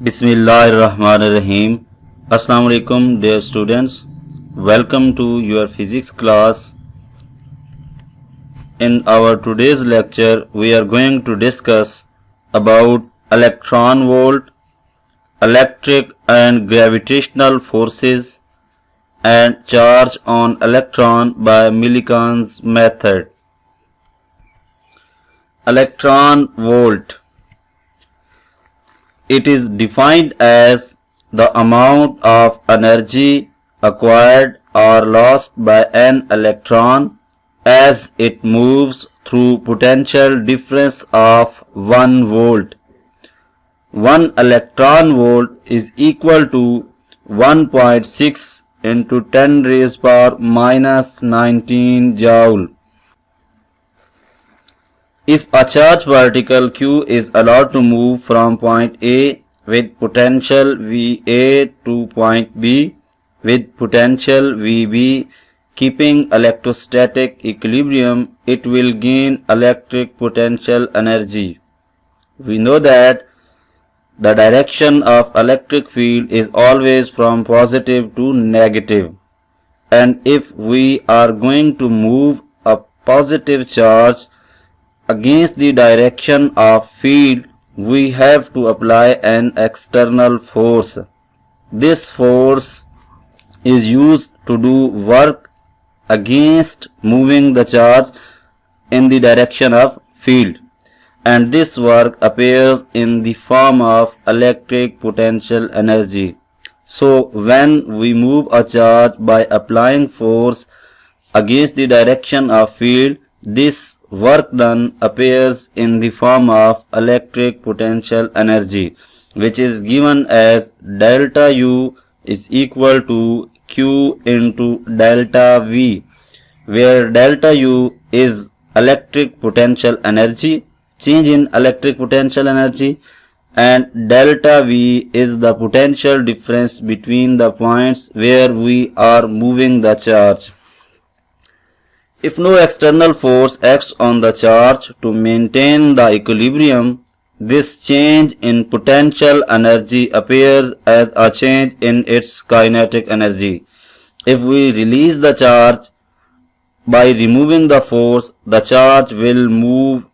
Bismillahirrahmanirrahim. Assalamu alaikum dear students. Welcome to your physics class. In our today's lecture we are going to discuss about electron volt, electric and gravitational forces and charge on electron by Millikan's method. Electron volt. It is defined as the amount of energy acquired or lost by an electron as it moves through potential difference of 1 volt. 1 electron volt is equal to 1.6 into 10 raised power minus 19 joule. If a charged particle Q is allowed to move from point A with potential VA to point B with potential VB, keeping electrostatic equilibrium, it will gain electric potential energy. We know that the direction of electric field is always from positive to negative, and if we are going to move a positive charge against the direction of field, we have to apply an external force. This force is used to do work against moving the charge in the direction of field, and this work appears in the form of electric potential energy. So when we move a charge by applying force against the direction of field, this work done appears in the form of electric potential energy, which is given as delta U is equal to Q into delta V, where delta U is electric potential energy, change in electric potential energy, and delta V is the potential difference between the points where we are moving the charge. If no external force acts on the charge to maintain the equilibrium, this change in potential energy appears as a change in its kinetic energy. If we release the charge by removing the force, the charge will move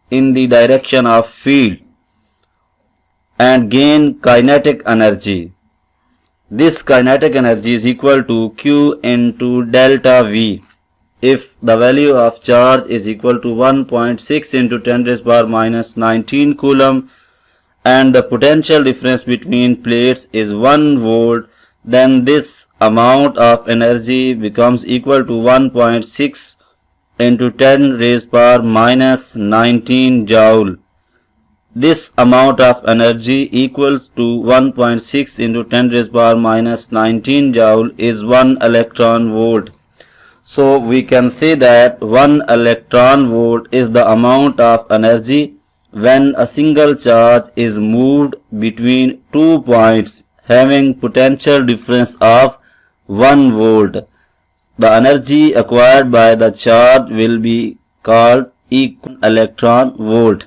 in the direction of field and gain kinetic energy. This kinetic energy is equal to Q into delta V. If the value of charge is equal to 1.6 into 10 raised power minus 19 coulomb and the potential difference between plates is 1 volt, then this amount of energy becomes equal to 1.6 into 10 raised power minus 19 joule. This amount of energy equals to 1.6 into 10 raised power minus 19 joule is 1 electron volt. So we can say that 1 electron volt is the amount of energy when a single charge is moved between 2 points having potential difference of 1 volt. The energy acquired by the charge will be called electron volt.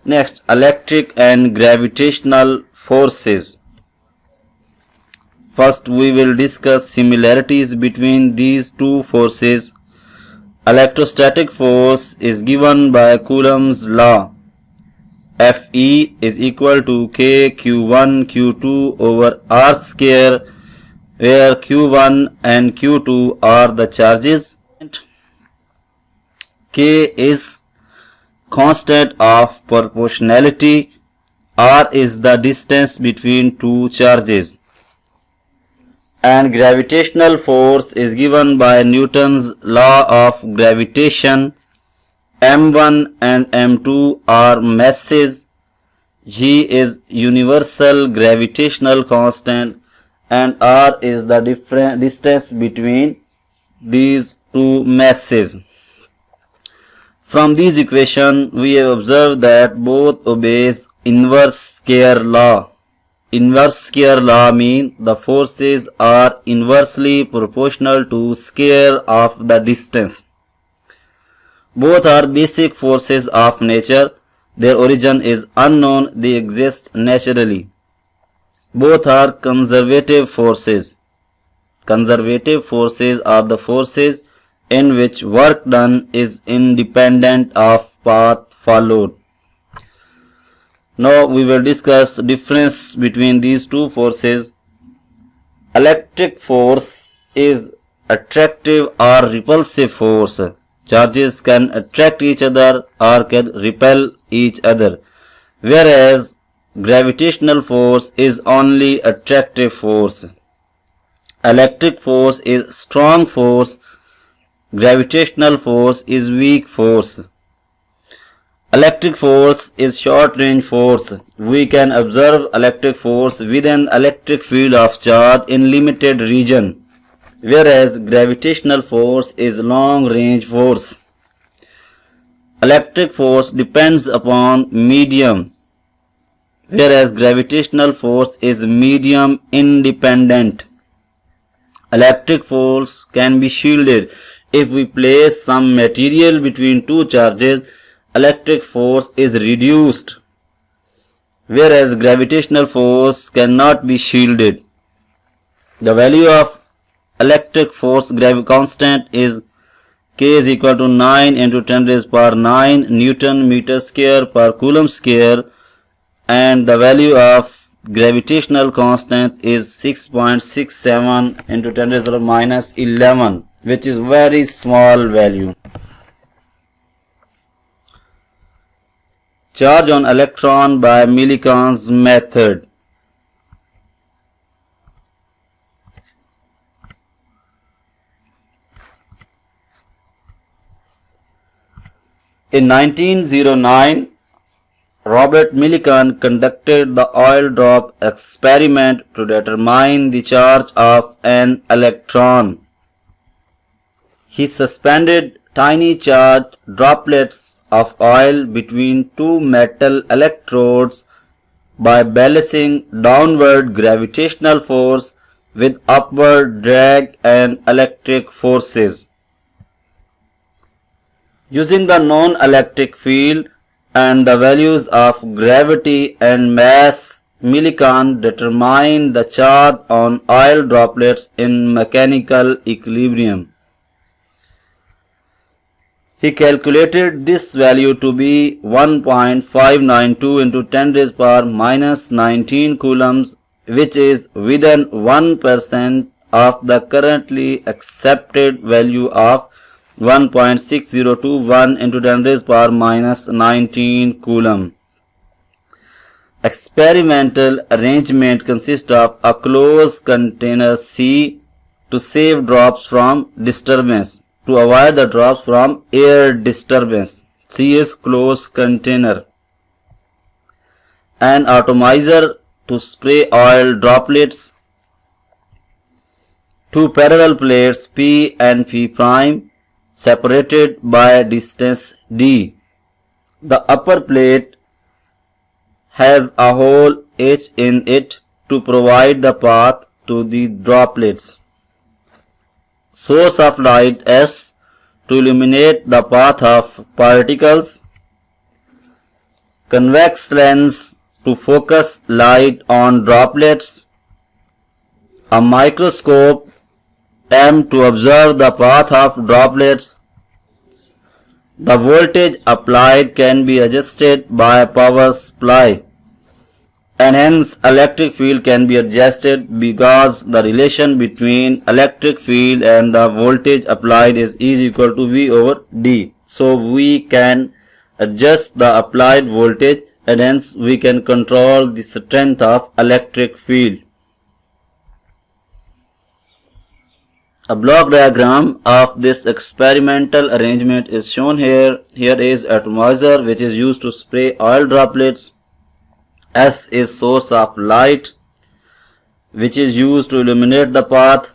Next, electric and gravitational forces. First, we will discuss similarities between these two forces. Electrostatic force is given by Coulomb's law. Fe is equal to K Q1 Q2 over R square, where Q1 and Q2 are the charges. K is constant of proportionality. R is the distance between two charges. And gravitational force is given by Newton's law of gravitation. M1 and M2 are masses. G is universal gravitational constant and R is the distance between these two masses. From these equations we have observed that both obeys inverse square law. Inverse square law means the forces are inversely proportional to square of the distance. Both are basic forces of nature Their origin is unknown. They exist naturally. Both are conservative forces. Conservative forces are the forces in which work done is independent of path followed. Now we will discuss the difference between these two forces. Electric force is attractive or repulsive force. Charges can attract each other or can repel each other, whereas gravitational force is only attractive force. Electric force is strong force. Gravitational force is weak force. Electric force is short range force. We can observe electric force within electric field of charge in limited region, whereas gravitational force is long range force. Electric force depends upon medium, whereas gravitational force is medium independent. Electric force can be shielded. If we place some material between two charges, electric force is reduced, whereas gravitational force cannot be shielded. The value of electric force constant is K is equal to 9 into 10 raised power 9 Newton meter square per coulomb square, and the value of gravitational constant is 6.67 into 10 raised power minus 11, which is very small value. Charge on electron by Millikan's method. In 1909, Robert Millikan conducted the oil drop experiment to determine the charge of an electron. He suspended tiny charged droplets of oil between two metal electrodes by balancing downward gravitational force with upward drag and electric forces. Using the known electric field and the values of gravity and mass, Millikan determined the charge on oil droplets in mechanical equilibrium. He calculated this value to be 1.592 into 10 raised power minus 19 coulombs, which is within 1% of the currently accepted value of 1.6021 into 10 raised power minus 19 coulomb. Experimental arrangement consists of a closed container C to save drops from disturbance. To avoid the drops from air disturbance, C is closed container. An atomizer to spray oil droplets. Two parallel plates P and P prime separated by distance D. The upper plate has a hole H in it to provide the path to the droplets. Source of light S to illuminate the path of particles. Convex lens to focus light on droplets. A microscope M to observe the path of droplets. The voltage applied can be adjusted by a power supply, and hence electric field can be adjusted because the relation between electric field and the voltage applied is E equal to V over D. So we can adjust the applied voltage, and hence we can control the strength of electric field. A block diagram of this experimental arrangement is shown here. Here is atomizer which is used to spray oil droplets. S is source of light which is used to illuminate the path.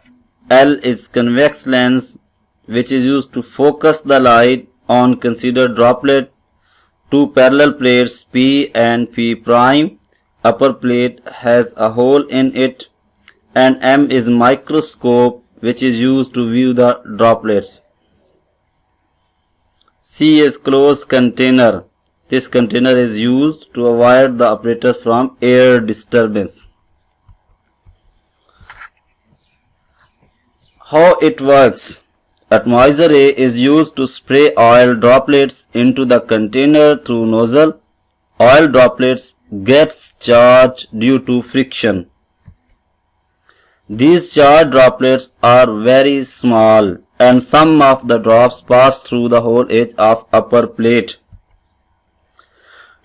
L is convex lens which is used to focus the light on considered droplet. Two parallel plates P and P prime. Upper plate has a hole in it, and M is microscope which is used to view the droplets. C is closed container. This container is used to avoid the apparatus from air disturbance. How it works? Atomizer A is used to spray oil droplets into the container through nozzle. Oil droplets gets charged due to friction. These charged droplets are very small and some of the drops pass through the whole edge of upper plate.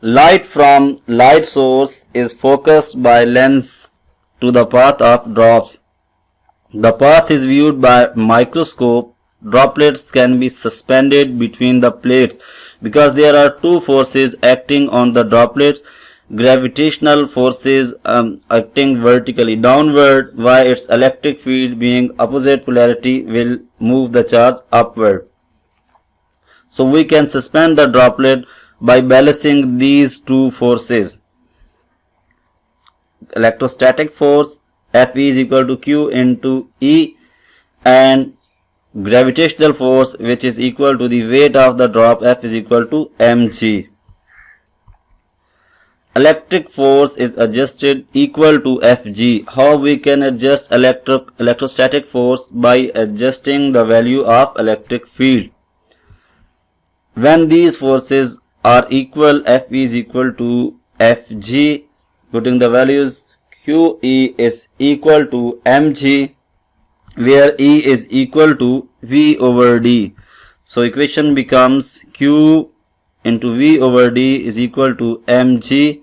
Light from light source is focused by lens to the path of drops. The path is viewed by microscope. Droplets can be suspended between the plates because there are two forces acting on the droplets. Gravitational forces acting vertically downward, while its electric field being opposite polarity will move the charge upward. So we can suspend the droplet by balancing these two forces. Electrostatic force Fe is equal to Q into E, and gravitational force, which is equal to the weight of the drop, F is equal to mg. Electric force is adjusted equal to Fg. How we can adjust electrostatic force? By adjusting the value of electric field. When these forces are equal, F is equal to Fg. Putting the values, QE is equal to mg, where E is equal to V over D. So equation becomes Q into V over D is equal to mg.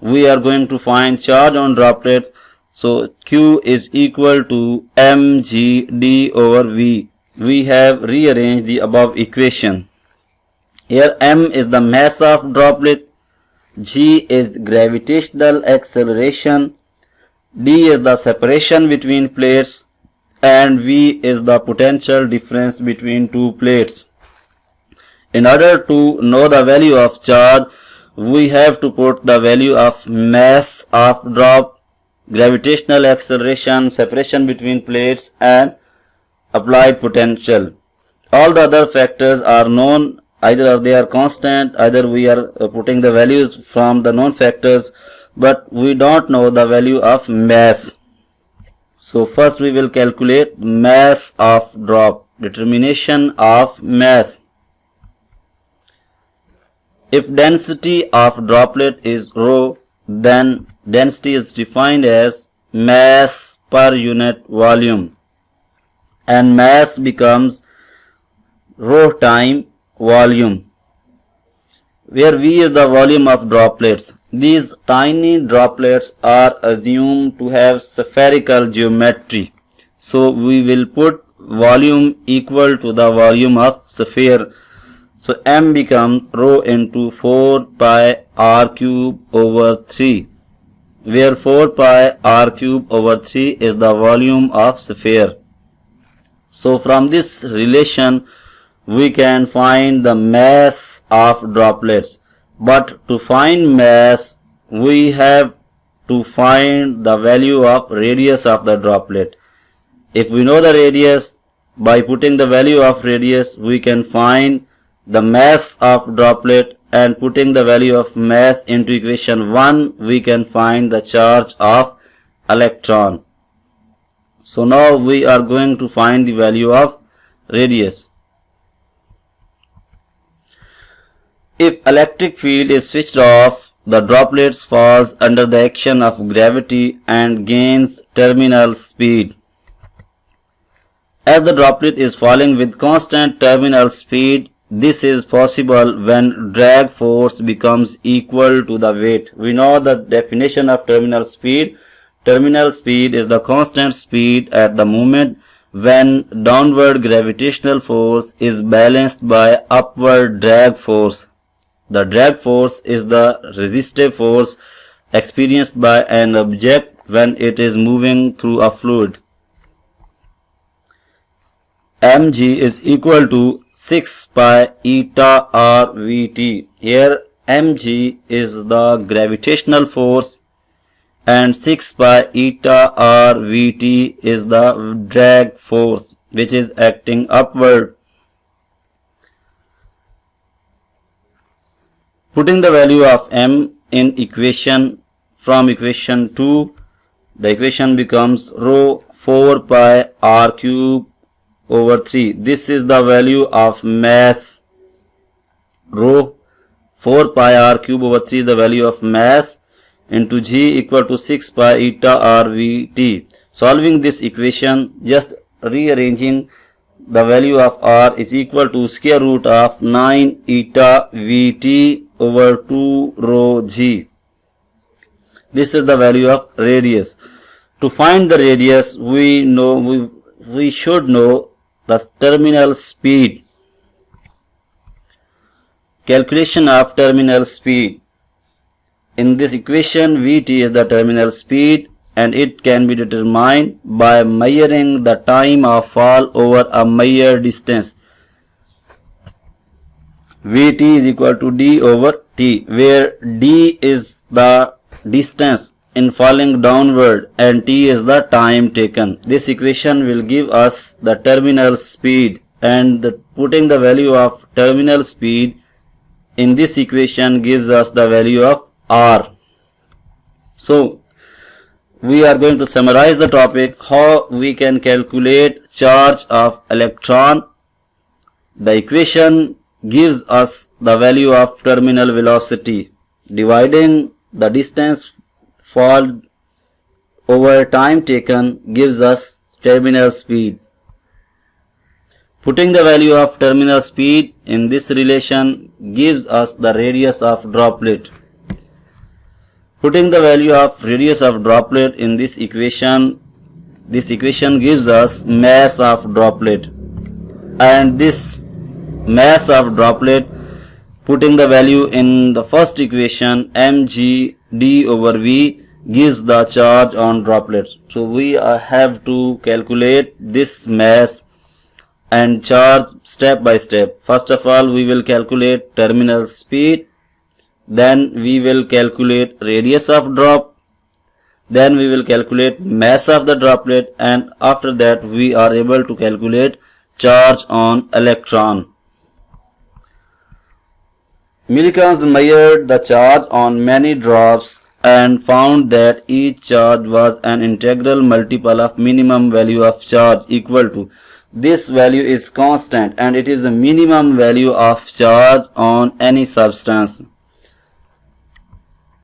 We are going to find charge on droplets. So Q is equal to mg D over V. We have rearranged the above equation. Here m is the mass of droplet, g is gravitational acceleration, d is the separation between plates, and V is the potential difference between two plates. In order to know the value of charge, we have to put the value of mass of drop, gravitational acceleration, separation between plates, and applied potential. All the other factors are known, either they are constant, either we are putting the values from the known factors, but we don't know the value of mass. So first we will calculate mass of drop. Determination of mass. If density of droplet is rho, then density is defined as mass per unit volume, and mass becomes rho time volume, where V is the volume of droplets. These tiny droplets are assumed to have spherical geometry. So we will put volume equal to the volume of sphere. So m becomes rho into 4 pi r cube over 3, where 4 pi r cube over 3 is the volume of sphere. So from this relation we can find the mass of droplets. But to find mass, we have to find the value of radius of the droplet. If we know the radius, by putting the value of radius, we can find the mass of droplet, and putting the value of mass into equation 1, we can find the charge of electron. So now we are going to find the value of radius. If electric field is switched off, the droplet falls under the action of gravity and gains terminal speed. As the droplet is falling with constant terminal speed, this is possible when drag force becomes equal to the weight. We know the definition of terminal speed. Terminal speed is the constant speed at the moment when downward gravitational force is balanced by upward drag force. The drag force is the resistive force experienced by an object when it is moving through a fluid. mg is equal to 6 pi eta r Vt. Here mg is the gravitational force and 6 pi eta r Vt is the drag force which is acting upward. Putting the value of m in equation from equation 2, the equation becomes rho 4 pi r cube over 3. This is the value of mass. Rho 4 pi r cube over 3 the value of mass into g equal to 6 pi eta r v t. Solving this equation, just rearranging the value of r is equal to square root of 9 eta v t over 2 rho g. This is the value of radius. To find the radius, we should know the terminal speed. Calculation of terminal speed. In this equation, Vt is the terminal speed and it can be determined by measuring the time of fall over a measured distance. Vt is equal to d over t, where d is the distance in falling downward and t is the time taken. This equation will give us the terminal speed, and putting the value of terminal speed in this equation gives us the value of r. So we are going to summarize the topic, how we can calculate charge of electron. The equation gives us the value of terminal velocity. Dividing the distance fall over time taken gives us terminal speed. Putting the value of terminal speed in this relation gives us the radius of droplet. Putting the value of radius of droplet in this equation gives us mass of droplet. And this mass of droplet, putting the value in the first equation, mg d over v, gives the charge on droplets. So we have to calculate this mass and charge step by step. First of all, we will calculate terminal speed, then we will calculate radius of drop, then we will calculate mass of the droplet, and after that we are able to calculate charge on electron. Millikan's measured the charge on many drops and found that each charge was an integral multiple of minimum value of charge equal to. This value is constant and it is the minimum value of charge on any substance.